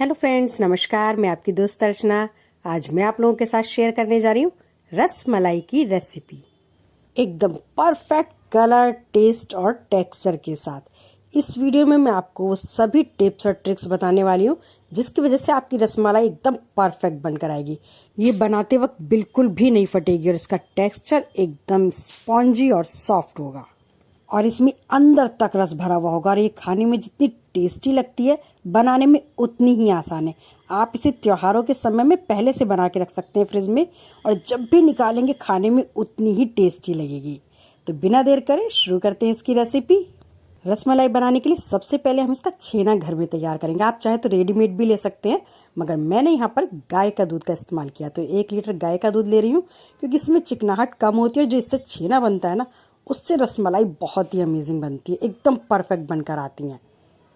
Hello friends, नमस्कार। मैं आपकी दोस्त अर्चना। आज मैं आप लोगों के साथ शेयर करने जा रही हूँ रस मलाई की रेसिपी, एकदम परफेक्ट कलर, टेस्ट और टेक्सचर के साथ। इस वीडियो में मैं आपको वो सभी टिप्स और ट्रिक्स बताने वाली हूँ जिसकी वजह से आपकी रसमलाई एकदम परफेक्ट बनकर आएगी। ये बनाते वक्त बिल्कुल भी नहीं फटेगी और इसका टेक्सचर एकदम स्पॉन्जी और सॉफ्ट होगा और इसमें अंदर तक रस भरा हुआ होगा और ये खाने में जितनी टेस्टी लगती है बनाने में उतनी ही आसान है। आप इसे त्योहारों के समय में पहले से बना के रख सकते हैं फ्रिज में और जब भी निकालेंगे खाने में उतनी ही टेस्टी लगेगी। तो बिना देर करे शुरू करते हैं इसकी रेसिपी। रसमलाई बनाने के लिए सबसे पहले हम इसका छेना घर में तैयार करेंगे। आप चाहे तो रेडीमेड भी ले सकते हैं, मगर मैंने यहाँ पर गाय का दूध का इस्तेमाल किया। तो 1 लीटर गाय का दूध ले रही हूँ क्योंकि इसमें चिकनाहट कम होती है। जो इससे छेना बनता है ना, उससे रसमलाई बहुत ही अमेजिंग बनती है, एकदम परफेक्ट बनकर आती हैं।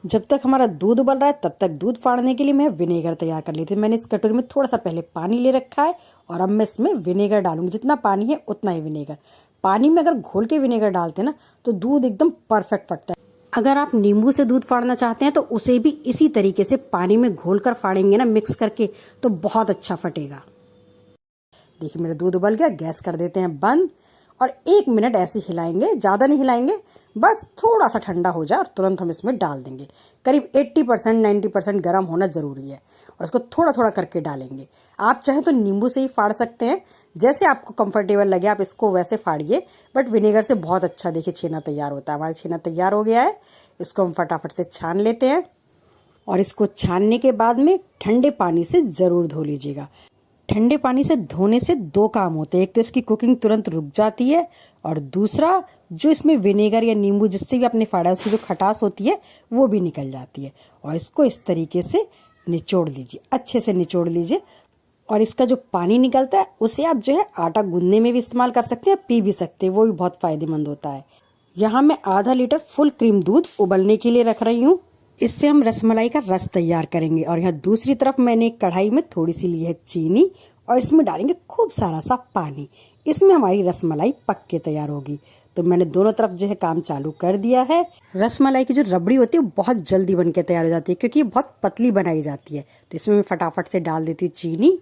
जब तक हमारा दूध उबल रहा है तब तक दूध फाड़ने के लिए मैं विनेगर तैयार कर ली थी। मैंने इस कटोरी में थोड़ा सा पहले पानी ले रखा है और अब मैं इसमें विनेगर डालूंगी। जितना पानी है उतना ही विनेगर। पानी में अगर घोल के विनेगर डालते हैं ना तो दूध एकदम परफेक्ट फटता है। अगर आप नींबू से दूध फाड़ना चाहते हैं तो उसे भी इसी तरीके से पानी में घोल कर फाड़ेंगे ना, मिक्स करके, तो बहुत अच्छा फटेगा। देखिए मेरा दूध उबल गया। गैस कर देते हैं बंद और 1 मिनट ऐसे हिलाएंगे, ज़्यादा नहीं हिलाएंगे, बस थोड़ा सा ठंडा हो जाए और तुरंत हम इसमें डाल देंगे। करीब 80% 90% गर्म होना ज़रूरी है और इसको थोड़ा थोड़ा करके डालेंगे। आप चाहें तो नींबू से ही फाड़ सकते हैं, जैसे आपको कंफर्टेबल लगे आप इसको वैसे फाड़िए, बट विनेगर से बहुत अच्छा देखिए छेना तैयार होता है। हमारा छेना तैयार हो गया है। इसको हम फटाफट से छान लेते हैं और इसको छानने के बाद में ठंडे पानी से ज़रूर धो लीजिएगा। ठंडे पानी से धोने से 2 काम होते हैं। एक तो इसकी कुकिंग तुरंत रुक जाती है और दूसरा जो इसमें विनेगर या नींबू जिससे भी आपने फाड़ा है उसकी जो खटास होती है वो भी निकल जाती है। और इसको इस तरीके से निचोड़ लीजिए, अच्छे से निचोड़ लीजिए। और इसका जो पानी निकलता है उसे आप जो है आटा गूंदने में भी इस्तेमाल कर सकते हैं, पी भी सकते हैं, वो भी बहुत फ़ायदेमंद होता है। यहाँ मैं आधा लीटर फुल क्रीम दूध उबलने के लिए रख रही हूँ। इससे हम रसमलाई का रस तैयार करेंगे। और यहाँ दूसरी तरफ मैंने एक कढ़ाई में थोड़ी सी ली है चीनी और इसमें डालेंगे खूब सारा सा पानी। इसमें हमारी रसमलाई पक के तैयार होगी। तो मैंने दोनों तरफ जो है काम चालू कर दिया है। रसमलाई की जो रबड़ी होती है वो बहुत जल्दी बन के तैयार हो जाती है क्योंकि ये बहुत पतली बनाई जाती है। तो इसमें मैं फटाफट से डाल देती हूँ चीनी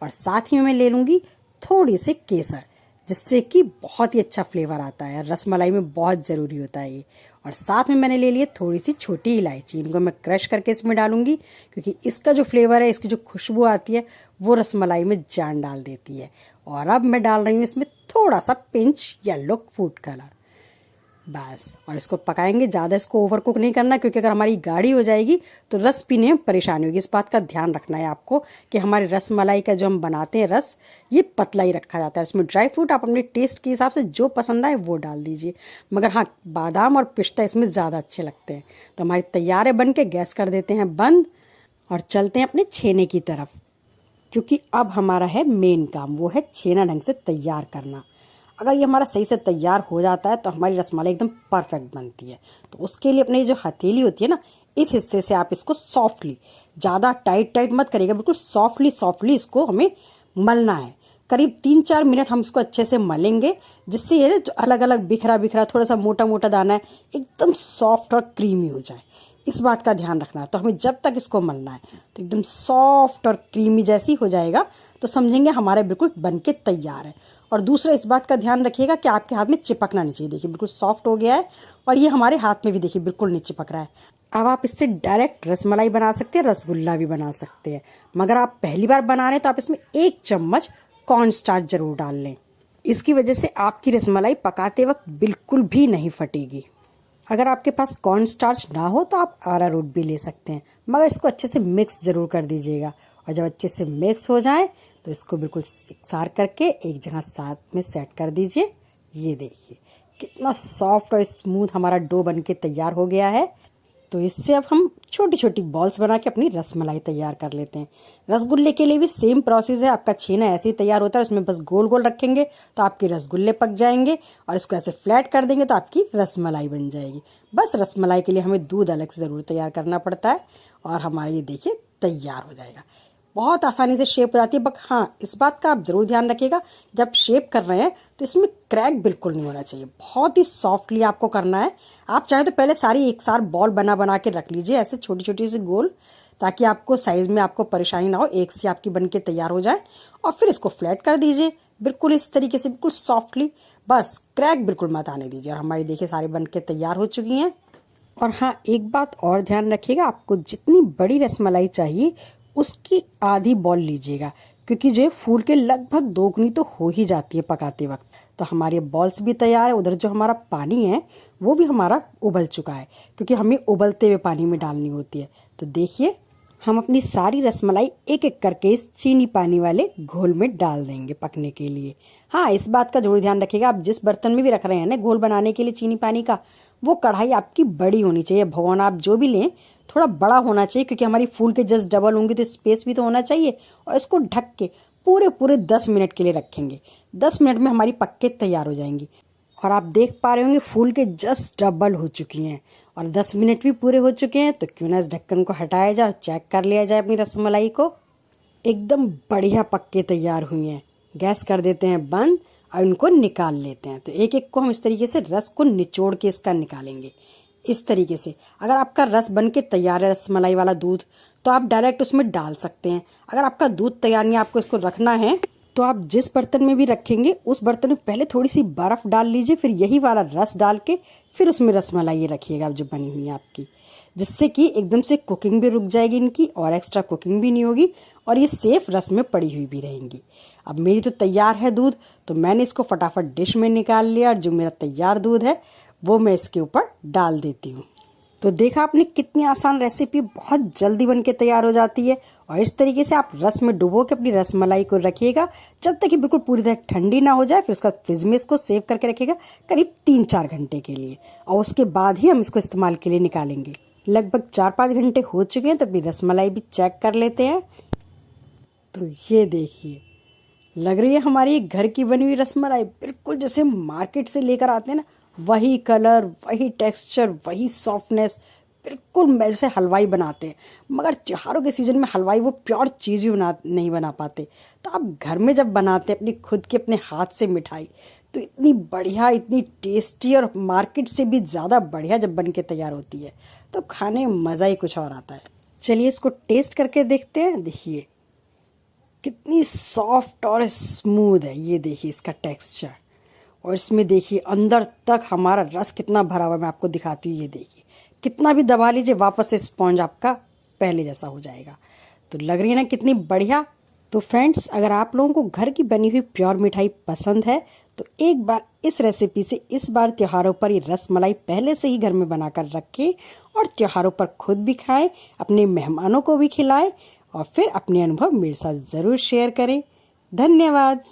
और साथ ही में मैं ले लूँगी थोड़ी सी केसर, जिससे कि बहुत ही अच्छा फ्लेवर आता है। रसमलाई में बहुत ज़रूरी होता है ये। और साथ में मैंने ले लिए थोड़ी सी छोटी इलायची। इनको मैं क्रश करके इसमें डालूंगी क्योंकि इसका जो फ्लेवर है, इसकी जो खुशबू आती है वो रसमलाई में जान डाल देती है। और अब मैं डाल रही हूँ इसमें थोड़ा सा पिंच येलो फूड कलर, बस। और इसको पकाएंगे, ज़्यादा इसको ओवर कुक नहीं करना क्योंकि अगर हमारी गाढ़ी हो जाएगी तो रस पीने में परेशानी होगी। इस बात का ध्यान रखना है आपको कि हमारे रसमलाई का जो हम बनाते हैं रस, ये पतला ही रखा जाता है। इसमें ड्राई फ्रूट आप अपने टेस्ट के हिसाब से जो पसंद आए वो डाल दीजिए, मगर हाँ, बादाम और पिस्ता इसमें ज़्यादा अच्छे लगते हैं। तो हमारी तैयार है बन के। गैस कर देते हैं बंद और चलते हैं अपने छेने की तरफ, क्योंकि अब हमारा है मेन काम, वो है छेना ढंग से तैयार करना। अगर ये हमारा सही से तैयार हो जाता है तो हमारी रसमलाई एकदम परफेक्ट बनती है। तो उसके लिए अपनी जो हथेली होती है ना, इस हिस्से से आप इसको सॉफ्टली, ज़्यादा टाइट मत करिएगा, बिल्कुल सॉफ्टली इसको हमें मलना है। करीब 3-4 मिनट हम इसको अच्छे से मलेंगे, जिससे ये जो अलग अलग बिखरा थोड़ा सा मोटा दाना है एकदम सॉफ्ट और क्रीमी हो जाए। इस बात का ध्यान रखना है। तो हमें जब तक इसको मलना है तो एकदम सॉफ्ट और क्रीमी जैसी हो जाएगा तो समझेंगे हमारे बिल्कुल बन के तैयार है। और दूसरा इस बात का ध्यान रखिएगा कि आपके हाथ में चिपकना नहीं चाहिए। देखिए बिल्कुल सॉफ्ट हो गया है और ये हमारे हाथ में भी देखिए बिल्कुल नहीं चिपक रहा है। अब आप इससे डायरेक्ट रसमलाई बना सकते हैं, रसगुल्ला भी बना सकते हैं, मगर आप पहली बार बना रहे हैं तो आप इसमें 1 चम्मच कॉर्न स्टार्च जरूर डाल लें। इसकी वजह से आपकी रसमलाई पकाते वक्त बिल्कुल भी नहीं फटेगी। अगर आपके पास कॉर्न स्टार्च ना हो तो आप अरारोट भी ले सकते हैं, मगर इसको अच्छे से मिक्स ज़रूर कर दीजिएगा। और जब अच्छे से मिक्स हो जाए तो इसको बिल्कुल इकसार करके एक जगह साथ में सेट कर दीजिए। ये देखिए कितना सॉफ्ट और स्मूथ हमारा डो बन के तैयार हो गया है। तो इससे अब हम छोटी छोटी बॉल्स बना के अपनी रसमलाई तैयार कर लेते हैं। रसगुल्ले के लिए भी सेम प्रोसेस है। आपका छेना ऐसे ही तैयार होता है, उसमें बस गोल गोल रखेंगे तो आपके रसगुल्ले पक जाएंगे और इसको ऐसे फ्लैट कर देंगे तो आपकी रसमलाई बन जाएगी। बस रसमलाई के लिए हमें दूध अलग से ज़रूर तैयार करना पड़ता है और हमारा ये देखिए तैयार हो जाएगा। बहुत आसानी से शेप हो जाती है। बट हाँ, इस बात का आप ज़रूर ध्यान रखिएगा, जब शेप कर रहे हैं तो इसमें क्रैक बिल्कुल नहीं होना चाहिए। बहुत ही सॉफ्टली आपको करना है। आप चाहें तो पहले सारी एक साथ बॉल बना के रख लीजिए, ऐसे छोटी छोटी सी गोल, ताकि आपको साइज़ में आपको परेशानी ना हो, एक से आपकी बन के तैयार हो जाए। और फिर इसको फ्लैट कर दीजिए बिल्कुल इस तरीके से, बिल्कुल सॉफ्टली, बस क्रैक बिल्कुल मत आने दीजिए। और हमारी देखिए सारी बन के तैयार हो चुकी हैं। और हाँ, एक बात और ध्यान रखिएगा, आपको जितनी बड़ी रसमलाई चाहिए उसकी आधी बॉल लीजिएगा, क्योंकि जो फूल के लगभग दोगुनी तो हो ही जाती है पकाते वक्त। तो हमारे बॉल्स भी तैयार है। उधर जो हमारा पानी है वो भी हमारा उबल चुका है, क्योंकि हमें उबलते हुए पानी में डालनी होती है। तो देखिए हम अपनी सारी रसमलाई एक एक करके इस चीनी पानी वाले घोल में डाल देंगे पकने के लिए। हाँ, इस बात का जरूर ध्यान रखिएगा, आप जिस बर्तन में भी रख रहे हैं ना घोल बनाने के लिए चीनी पानी का, वो कढ़ाई आपकी बड़ी होनी चाहिए। भगोन आप जो भी लें थोड़ा बड़ा होना चाहिए, क्योंकि हमारी फूल के जस्ट डबल होंगी तो स्पेस भी तो होना चाहिए। और इसको ढक के पूरे 10 मिनट के लिए रखेंगे। 10 मिनट में हमारी पक्के तैयार हो जाएंगी। और आप देख पा रहे होंगे फूल के जस्ट डबल हो चुकी हैं और 10 मिनट भी पूरे हो चुके हैं। तो क्यों ना इस ढक्कन को हटाया जाए और चेक कर लिया जाए अपनी रसमलाई को। एकदम बढ़िया पक्के तैयार हुई हैं। गैस कर देते हैं बंद और इनको निकाल लेते हैं। तो एक एक को हम इस तरीके से रस को निचोड़ के इसका निकालेंगे इस तरीके से। अगर आपका रस बन के तैयार है रसमलाई वाला दूध, तो आप डायरेक्ट उसमें डाल सकते हैं। अगर आपका दूध तैयार नहीं, आपको इसको रखना है, तो आप जिस बर्तन में भी रखेंगे उस बर्तन में पहले थोड़ी सी बर्फ डाल लीजिए, फिर यही वाला रस डाल के फिर उसमें रसमलाई रखिएगा जो बनी हुई है आपकी, जिससे कि एकदम से कुकिंग भी रुक जाएगी इनकी और एक्स्ट्रा कुकिंग भी नहीं होगी और ये सेफ रस में पड़ी हुई भी रहेंगी। अब मेरी तो तैयार है दूध, तो मैंने इसको फटाफट डिश में निकाल लिया और जो मेरा तैयार दूध है वो मैं इसके ऊपर डाल देती हूँ। तो देखा आपने कितनी आसान रेसिपी बहुत जल्दी बन के तैयार हो जाती है। और इस तरीके से आप रस में डुबो के अपनी रसमलाई को रखिएगा जब तक कि बिल्कुल पूरी तरह ठंडी ना हो जाए। फिर उसका फ्रिज में इसको सेव करके रखिएगा करीब 3-4 घंटे के लिए, और उसके बाद ही हम इसको इस्तेमाल के लिए निकालेंगे। लगभग 4-5 घंटे हो चुके हैं, तो अपनी रसमलाई भी चेक कर लेते हैं। तो ये देखिए, लग रही है हमारी घर की बनी हुई रसमलाई बिल्कुल जैसे मार्केट से लेकर आते हैं ना, वही कलर, वही टेक्सचर, वही सॉफ्टनेस, बिल्कुल जैसे हलवाई बनाते हैं। मगर त्योहारों के सीजन में हलवाई वो प्योर चीज़ भी नहीं बना पाते। तो आप घर में जब बनाते हैं अपनी खुद के अपने हाथ से मिठाई, तो इतनी बढ़िया, इतनी टेस्टी और मार्केट से भी ज़्यादा बढ़िया जब बन के तैयार होती है तो खाने में मज़ा ही कुछ और आता है। चलिए इसको टेस्ट करके देखते हैं। देखिए कितनी सॉफ्ट और स्मूथ है, ये देखिए इसका टेक्सचर। और इसमें देखिए अंदर तक हमारा रस कितना भरा हुआ है, मैं आपको दिखाती हूँ। ये देखिए कितना भी दबा लीजिए वापस से स्पॉन्ज आपका पहले जैसा हो जाएगा। तो लग रही है ना कितनी बढ़िया। तो फ्रेंड्स, अगर आप लोगों को घर की बनी हुई प्योर मिठाई पसंद है तो एक बार इस रेसिपी से इस बार त्योहारों पर ये रसमलाई पहले से ही घर में बनाकर रखें और त्योहारों पर खुद भी खाएं, अपने मेहमानों को भी खिलाएं और फिर अपने अनुभव मेरे साथ ज़रूर शेयर करें। धन्यवाद।